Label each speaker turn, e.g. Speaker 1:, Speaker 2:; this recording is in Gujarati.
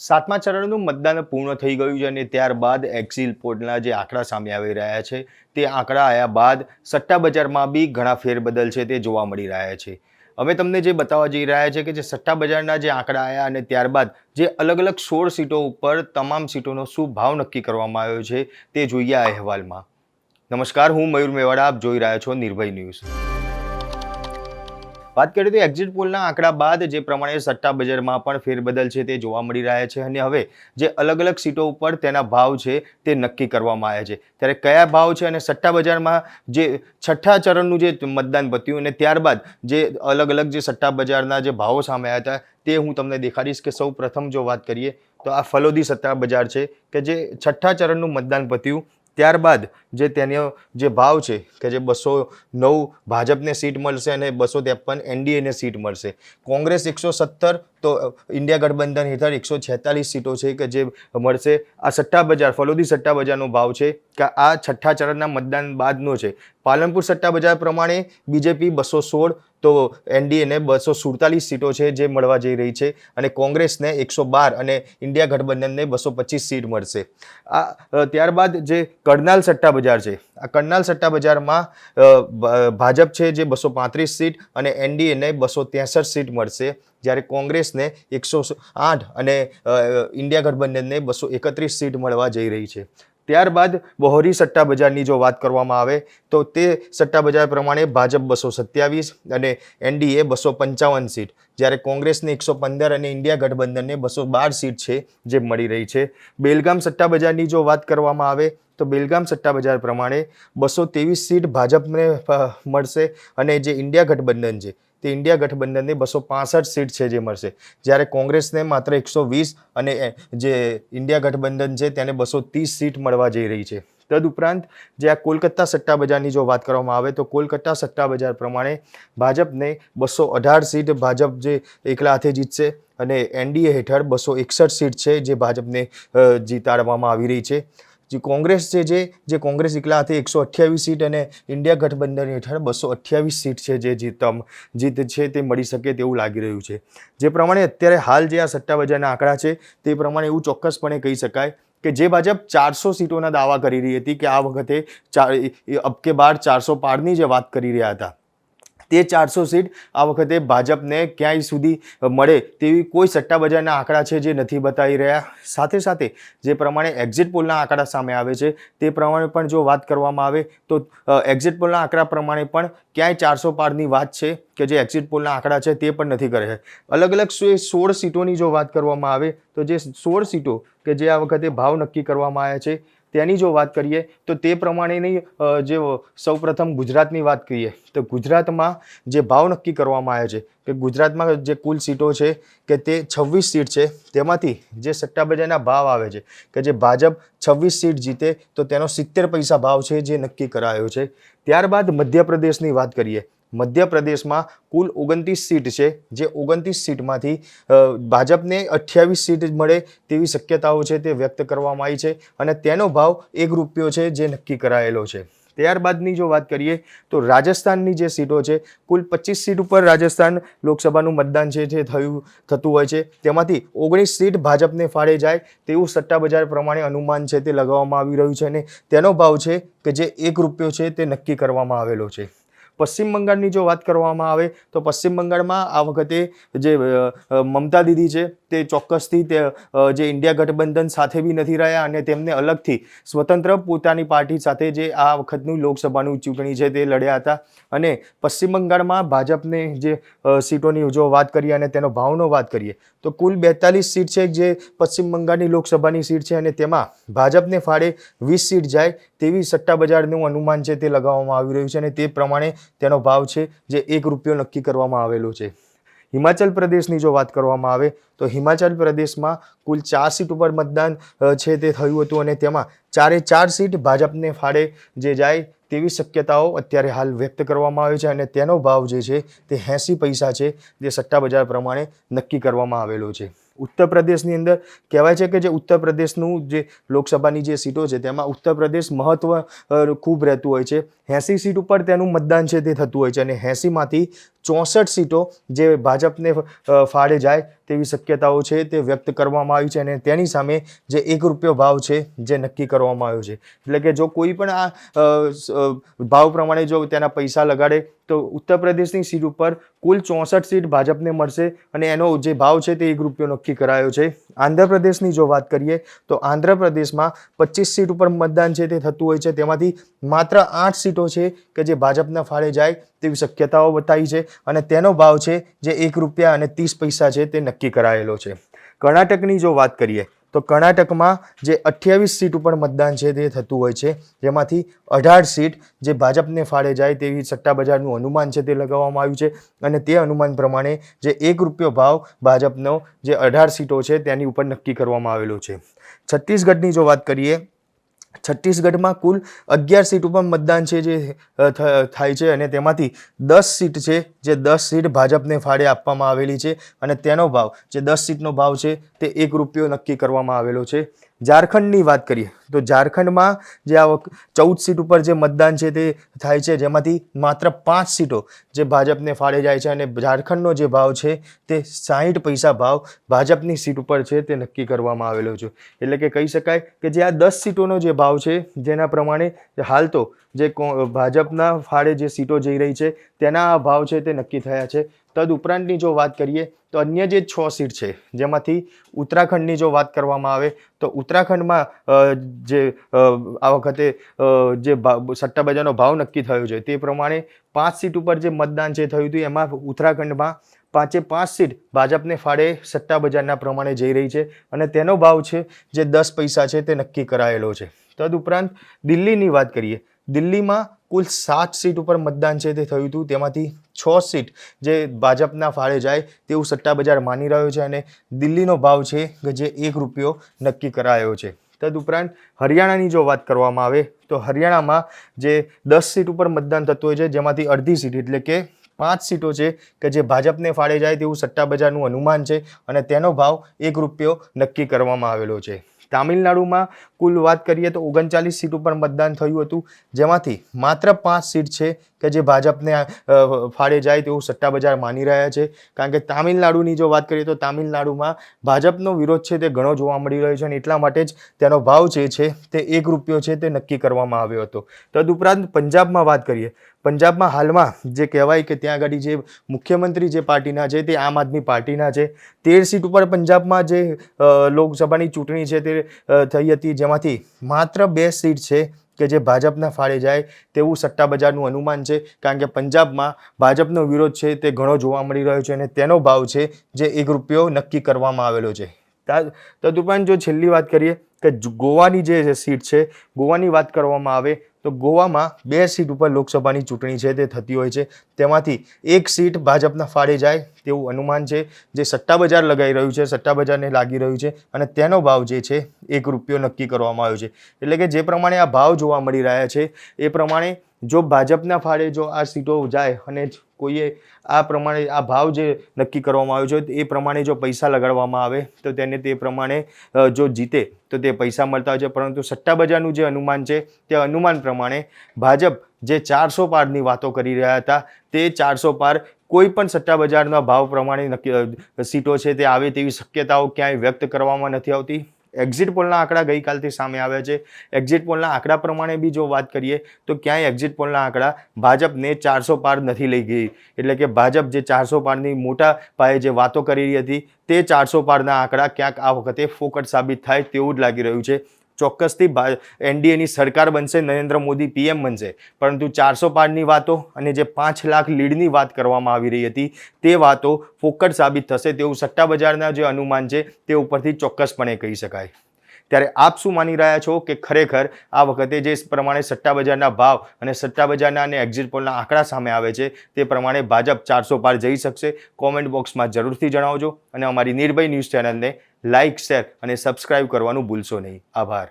Speaker 1: સાતમા ચરણનું મતદાન પૂર્ણ થઈ ગયું છે અને ત્યારબાદ એક્ઝિટ પોલના જે આંકડા સામે આવી રહ્યા છે તે આંકડા આવ્યા બાદ સટ્ટા બજારમાં બી ઘણા ફેરબદલ છે તે જોવા મળી રહ્યા છે. હવે તમને જે બતાવવા જઈ રહ્યા છે કે જે સટ્ટા બજારના જે આંકડા આવ્યા અને ત્યારબાદ જે અલગ અલગ 16 સીટો ઉપર તમામ સીટોનો શું ભાવ નક્કી કરવામાં આવ્યો છે તે જોઈએ આ અહેવાલમાં. નમસ્કાર, હું મયુર મેવાડા, આપ જોઈ રહ્યા છો નિર્ભય ન્યૂઝ. વાત કરીએ તો એક્ઝિટ પોલના આંકડા બાદ જે પ્રમાણે સટ્ટા બજારમાં પણ ફેરબદલ છે તે જોવા મળી રહ્યા છે અને હવે જે અલગ અલગ સીટો ઉપર તેના ભાવ છે તે નક્કી કરવામાં આવ્યા છે. ત્યારે કયા ભાવ છે અને સટ્ટા બજારમાં જે છઠ્ઠા ચરણનું જે મતદાન પત્યું અને ત્યારબાદ જે અલગ અલગ જે સટ્ટા બજારના જે ભાવો સામે આવ્યા હતા તે હું તમને દેખાડીશ. કે સૌ પ્રથમ જો વાત કરીએ તો આ ફલોદી સટ્ટા બજાર છે કે જે છઠ્ઠા ચરણનું મતદાન પત્યું ત્યારબાદ જે તેનો જે ભાવ છે કે જે 209 ભાજપને સીટ મળશે અને 253 એનડીએને સીટ મળશે. કોંગ્રેસ 117 તો ઇન્ડિયા ગઠબંધન હેઠળ 146 સીટો છે કે જે મળશે. આ સટ્ટા બજાર ફલોદી સટ્ટા બજારનો ભાવ છે કે આ છઠ્ઠા ચરણના મતદાન બાદનો છે. પાલનપુર સટ્ટા બજાર પ્રમાણે બીજેપી 216 તો એનડીએને 247 સીટો છે જે મળવા જઈ રહી છે અને કોંગ્રેસને 112 અને ઇન્ડિયા ગઠબંધનને 225 સીટ મળશે. આ ત્યારબાદ જે કરનાલ સટ્ટા બજાર છે, આ કરનાલ સટ્ટા બજારમાં ભાજપ છે જે 235 સીટ અને એનડીએને 263 સીટ મળશે, જ્યારે કોંગ્રેસને 108 અને ઇન્ડિયા ગઠબંધનને 231 સીટ મળવા જઈ રહી છે. ત્યારબાદ બહોરી સટ્ટા બજારની જો વાત કરવામાં આવે તો તે સટ્ટા બજાર પ્રમાણે ભાજપ 227 અને એનડીએ 255 સીટ, જ્યારે કોંગ્રેસને 115 અને ઇન્ડિયા ગઠબંધનને 212 સીટ છે જે મળી રહી છે. બેલગામ સટ્ટા બજારની જો વાત કરવામાં આવે તો બેલગામ સટ્ટા બજાર પ્રમાણે 223 સીટ ભાજપને મળશે અને જે ઇન્ડિયા ગઠબંધન છે તે ઇન્ડિયા ગઠબંધનને 265 સીટ છે જે મળશે, જ્યારે કોંગ્રેસને માત્ર 120 અને જે ઇન્ડિયા ગઠબંધન છે તેને 230 સીટ મળવા જઈ રહી છે. તદુપરાંત જે આ કોલકાતા સટ્ટા બજારની જો વાત કરવામાં આવે તો કોલકાતા સટ્ટા બજાર પ્રમાણે ભાજપને 218 સીટ ભાજપ જે એકલા હાથે જીતશે અને એનડીએ હેઠળ 261 સીટ છે જે ભાજપને જીતાડવામાં આવી રહી છે. જે કોંગ્રેસ છે જે કોંગ્રેસ એકલા હાથે 128 સીટ અને ઇન્ડિયા ગઠબંધન હેઠળ 228 સીટ છે જે જીત છે તે મળી શકે તેવું લાગી રહ્યું છે. જે પ્રમાણે અત્યારે હાલ જે આ સટ્ટા બજારના આંકડા છે તે પ્રમાણે એવું ચોક્કસપણે કહી શકાય કે જે ભાજપ 400 સીટોના દાવા કરી રહી હતી કે આ વખતે અબ કે બાર 400 પારની જે વાત કરી રહ્યા હતા તે 400 સીટ આ વખતે ભાજપને ક્યાંય સુધી મળે તેવી કોઈ સટ્ટા બજારના આંકડા છે જે નથી બતાવી રહ્યા. સાથે સાથે જે પ્રમાણે એક્ઝિટ પોલના આંકડા સામે આવે છે તે પ્રમાણે પણ જો વાત કરવામાં આવે તો એક્ઝિટ પોલના આંકડા પ્રમાણે પણ ક્યાંય 400 પારની વાત છે કે જે એક્ઝિટ પોલના આંકડા છે તે પણ નથી કરે. અલગ અલગ 16 સીટોની જો વાત કરવામાં આવે તો જે 16 સીટો કે જે આ વખતે ભાવ નક્કી કરવામાં આવ્યા છે તેની જો વાત કરીએ તો તે પ્રમાણેની જે સૌપ્રથમ ગુજરાતની વાત કરીએ તો ગુજરાતમાં જે ભાવ નક્કી કરવામાં આવ્યા છે કે ગુજરાતમાં જે કુલ સીટો છે કે તે 26 સીટ છે, તેમાંથી જે સટ્ટા બજારના ભાવ આવે છે કે જે ભાજપ 26 સીટ જીતે તો તેનો 70 પૈસા ભાવ છે જે નક્કી કરાયો છે. ત્યારબાદ મધ્યપ્રદેશની વાત કરીએ. મધ્યપ્રદેશમાં કુલ 29 સીટ છે, જે 29 સીટમાંથી ભાજપને 28 સીટ મળે તેવી શક્યતાઓ છે તે વ્યક્ત કરવામાં આવી છે અને તેનો ભાવ ₹1 છે જે નક્કી કરાયેલો છે. ત્યારબાદની જો વાત કરીએ તો રાજસ્થાનની જે સીટો છે, કુલ 25 સીટ ઉપર રાજસ્થાન લોકસભાનું મતદાન છે જે થતું હોય છે, તેમાંથી 19 સીટ ભાજપને ફાળે જાય તેવું સટ્ટા બજાર પ્રમાણે અનુમાન છે તે લગાવવામાં આવી રહ્યું છે અને તેનો ભાવ છે કે જે ₹1 છે તે નક્કી કરવામાં આવેલો છે. પશ્ચિમ બંગાળની જો વાત કરવામાં આવે તો પશ્ચિમ બંગાળમાં આ વખતે જે મમતા દીદી છે તે ચોક્કસથી તે જે ઇન્ડિયા ગઠબંધન સાથે બી નથી રહ્યા અને તેમને અલગથી સ્વતંત્ર પોતાની પાર્ટી સાથે જે આ વખતનું લોકસભાનું ચૂંટણી છે તે લડ્યા હતા અને પશ્ચિમ બંગાળમાં ભાજપને જે સીટોની જો વાત કરીએ અને તેનો ભાવનો વાત કરીએ તો કુલ 42 સીટ છે જે પશ્ચિમ બંગાળની લોકસભાની સીટ છે અને તેમાં ભાજપને ફાળે 20 સીટ જાય તેવી સટ્ટા બજારનું અનુમાન છે તે લગાવવામાં આવી રહ્યું છે અને તે પ્રમાણે તેનો ભાવ છે જે ₹1 નક્કી કરવામાં આવેલો છે. હિમાચલ પ્રદેશની જો વાત કરવામાં આવે તો હિમાચલ પ્રદેશમાં કુલ 4 સીટ ઉપર મતદાન છે તે થયું હતું અને તેમાં 4 સીટ ભાજપને ફાળે જે જાય તેવી શક્યતાઓ અત્યારે હાલ વ્યક્ત કરવામાં આવી છે અને તેનો ભાવ જે છે તે 80 પૈસા છે જે સટ્ટા બજાર પ્રમાણે નક્કી કરવામાં આવેલો છે. ઉત્તર પ્રદેશની અંદર કહેવાય છે કે જે ઉત્તર પ્રદેશનું જે લોકસભાની જે સીટો છે તેમાં ઉત્તર પ્રદેશ મહત્વ ખૂબ રહેતું હોય છે. 80 સીટ ઉપર તેનું મતદાન છે તે થતું હોય છે અને 80માંથી 64 સીટો જે ભાજપને ફાળે જાય તેવી શક્યતાઓ છે તે વ્યક્ત કરવામાં આવી છે અને તેની સામે જે ₹1 ભાવ છે જે નક્કી કરવામાં આવ્યો છે. એટલે કે જો કોઈ પણ આ ભાવ પ્રમાણે જો તેના પૈસા લગાડે તો ઉત્તર પ્રદેશની સીટ ઉપર કુલ 64 સીટ ભાજપને મળશે અને એનો જે ભાવ છે તે ₹1 નક્કી કરાયો છે. આંધ્રપ્રદેશની જો વાત કરીએ તો આંધ્રપ્રદેશમાં 25 સીટ ઉપર મતદાન છે તે થતું હોય છે. તેમાંથી માત્ર 8 સીટો છે કે જે ભાજપના ફાળે જાય તેવી શક્યતાઓ બતાવી છે અને તેનો ભાવ છે જે ₹1.30 છે તે નક્કી કરાયેલો છે. કર્ણાટકની જો વાત કરીએ તો કર્ણાટકમાં જે 28 સીટ ઉપર મતદાન છે તે થતું હોય છે, જેમાંથી 18 સીટ જે ભાજપને ફાળે જાય તેવી સટ્ટા બજારનું અનુમાન છે તે લગાવવામાં આવ્યું છે અને તે અનુમાન પ્રમાણે જે ₹1 ભાવ ભાજપનો જે 18 સીટો છે તેની ઉપર નક્કી કરવામાં આવેલો છે. છત્તીસગઢની જો વાત કરીએ, છત્તીસગઢમાં કુલ 11 સીટ ઉપર મતદાન છે જે થાય છે અને તેમાંથી 10 સીટ છે જે 10 સીટ ભાજપને ફાળે આપવામાં આવેલી છે અને તેનો ભાવ જે 10 સીટનો ભાવ છે તે ₹1 નક્કી કરવામાં આવેલો છે. ઝારખંડની વાત કરીએ તો ઝારખંડમાં જે આ 14 સીટ ઉપર જે મતદાન છે તે થાય છે, જેમાંથી માત્ર 5 સીટો જે ભાજપને ફાળે જાય છે અને ઝારખંડનો જે ભાવ છે તે 60 પૈસા ભાવ ભાજપની સીટ ઉપર છે તે નક્કી કરવામાં આવેલો છે. એટલે કે કહી શકાય કે જે આ 10 સીટોનો જે ભાવ છે જેના પ્રમાણે હાલ તો જે ભાજપના ફાળે જે સીટો જઈ રહી છે તેના આ ભાવ છે તે નક્કી થયા છે. તદુપરાંતની જો વાત કરીએ તો અન્ય જે 6 સીટ છે જેમાંથી ઉત્તરાખંડની જો વાત કરવામાં આવે તો ઉત્તરાખંડમાં જે આ વખતે જે સટ્ટા બજારનો ભાવ નક્કી થયો છે તે પ્રમાણે 5 સીટ ઉપર જે મતદાન છે થયું હતું એમાં ઉત્તરાખંડમાં 5 સીટ ભાજપને ફાળે સટ્ટા બજારના પ્રમાણે જઈ રહી છે અને તેનો ભાવ છે જે 10 પૈસા છે તે નક્કી કરાયેલો છે. તદુપરાંત દિલ્હીની વાત કરીએ, દિલ્હીમાં કુલ 7 સીટ ઉપર મતદાન છે તે થયું હતું, તેમાંથી 6 સીટ જે ભાજપના ફાળે જાય તેવું સટ્ટા બજાર માની રહ્યો છે અને દિલ્હીનો ભાવ છે કે જે ₹1 નક્કી કરાયો છે. તદુપરાંત હરિયાણાની જો વાત કરવામાં આવે તો હરિયાણામાં જે 10 સીટ ઉપર મતદાન થતું હોય છે જેમાંથી અડધી સીટ એટલે કે 5 સીટો છે કે જે ભાજપને ફાળે જાય તેવું સટ્ટા બજારનું અનુમાન છે અને તેનો ભાવ ₹1 નક્કી કરવામાં આવેલો છે. તામિલનાડુમાં કુલ વાત કરીએ તો 39 સીટ ઉપર મતદાન થયું હતું, જેમાંથી માત્ર 5 સીટ છે કે જે ભાજપને ફાળે જાય તેવું સટ્ટા બજાર માની રહ્યા છે. કારણ કે તામિલનાડુની જો વાત કરીએ તો તામિલનાડુમાં ભાજપનો વિરોધ છે તે ઘણો જોવા મળી રહ્યો છે અને એટલા માટે જ તેનો ભાવ જે છે તે ₹1 છે તે નક્કી કરવામાં આવ્યો હતો. તદુપરાંત પંજાબમાં વાત કરીએ, પંજાબમાં હાલમાં જે કહેવાય કે ત્યાં આગળ જે મુખ્યમંત્રી જે પાર્ટીના છે તે આમ આદમી પાર્ટીના છે. 13 સીટ ઉપર પંજાબમાં જે લોકસભાની ચૂંટણી છે તે થઈ હતી, જેમાંથી માત્ર 2 સીટ છે કે જે ભાજપના ફાળે જાય તેવું સટ્ટા બજારનું અનુમાન છે. કારણ કે પંજાબમાં ભાજપનો વિરોધ છે તે ઘણો જોવા મળી રહ્યો છે અને તેનો ભાવ છે જે ₹1 નક્કી કરવામાં આવેલો છે. તદુપરાંત જો છેલ્લી વાત કરીએ કે ગોવાની જે સીટ છે, ગોવાની વાત કરવામાં આવે તો ગોવામાં 2 સીટ ઉપર લોકસભાની ચૂંટણી છે તે થતી હોય છે, તેમાંથી 1 સીટ ભાજપના ફાળે જાય તેવું અનુમાન છે જે સટ્ટા બજાર લગાઈ રહ્યું છે, સટ્ટા બજારને લાગી રહ્યું છે અને તેનો ભાવ જે છે ₹1 નક્કી કરવામાં આવ્યો છે. એટલે કે જે પ્રમાણે આ ભાવ જોવા મળી રહ્યા છે એ પ્રમાણે જો ભાજપના ફાળે જો આ સીટો જાય અને કોઈએ આ પ્રમાણે આ ભાવ જે નક્કી કરવામાં આવ્યો છે એ પ્રમાણે જો પૈસા લગાડવામાં આવે તો તેને તે પ્રમાણે જો જીતે તો તે પૈસા મળતા હોય છે. પરંતુ સટ્ટા બજારનું જે અનુમાન છે તે અનુમાન પ્રમાણે ભાજપ જે 400 પારની વાતો કરી રહ્યા હતા તે 400 પાર કોઈ પણ સટ્ટા બજારના ભાવ પ્રમાણે સીટો છે તે આવે તેવી શક્યતાઓ ક્યાંય વ્યક્ત કરવામાં નથી આવતી. એક્ઝિટ પોલના આંકડા ગઈકાલથી સામે આવ્યા છે. એક્ઝિટ પોલના આંકડા પ્રમાણે બી જો વાત કરીએ તો ક્યાંય એક્ઝિટ પોલના આંકડા ભાજપને 400 પાર નથી લઈ ગઈ. એટલે કે ભાજપ જે 400 પારની મોટા પાયે જે વાતો કરી રહી હતી તે 400 પારના આંકડા ક્યાંક આ વખતે ફોકટ સાબિત થાય તેવું જ લાગી રહ્યું છે. ચોક્કસથી એનડીએની સરકાર બનશે, નરેન્દ્ર મોદી પીએમ બનશે, પરંતુ 400 પારની વાતો અને જે 5 લાખ લીડની વાત કરવામાં આવી રહી હતી તે વાતો ફોકટ સાબિત થશે તેવું સટ્ટા બજારના જે અનુમાન છે તે ઉપરથી ચોક્કસપણે કહી શકાય. ત્યારે આપ શું માની રહ્યા છો કે ખરેખર આ વખતે જે પ્રમાણે સટ્ટા બજારના ભાવ અને સટ્ટા બજારના અને એક્ઝિટ પોલના આંકડા સામે આવે છે તે પ્રમાણે ભાજપ 400 પાર જઈ શકશે? કોમેન્ટ બોક્સમાં જરૂરથી જણાવજો અને અમારી નિર્ભય ન્યૂઝ ચેનલને લાઇક, શેર અને સબસ્ક્રાઇબ કરવાનું ભૂલશો નહીં. આભાર.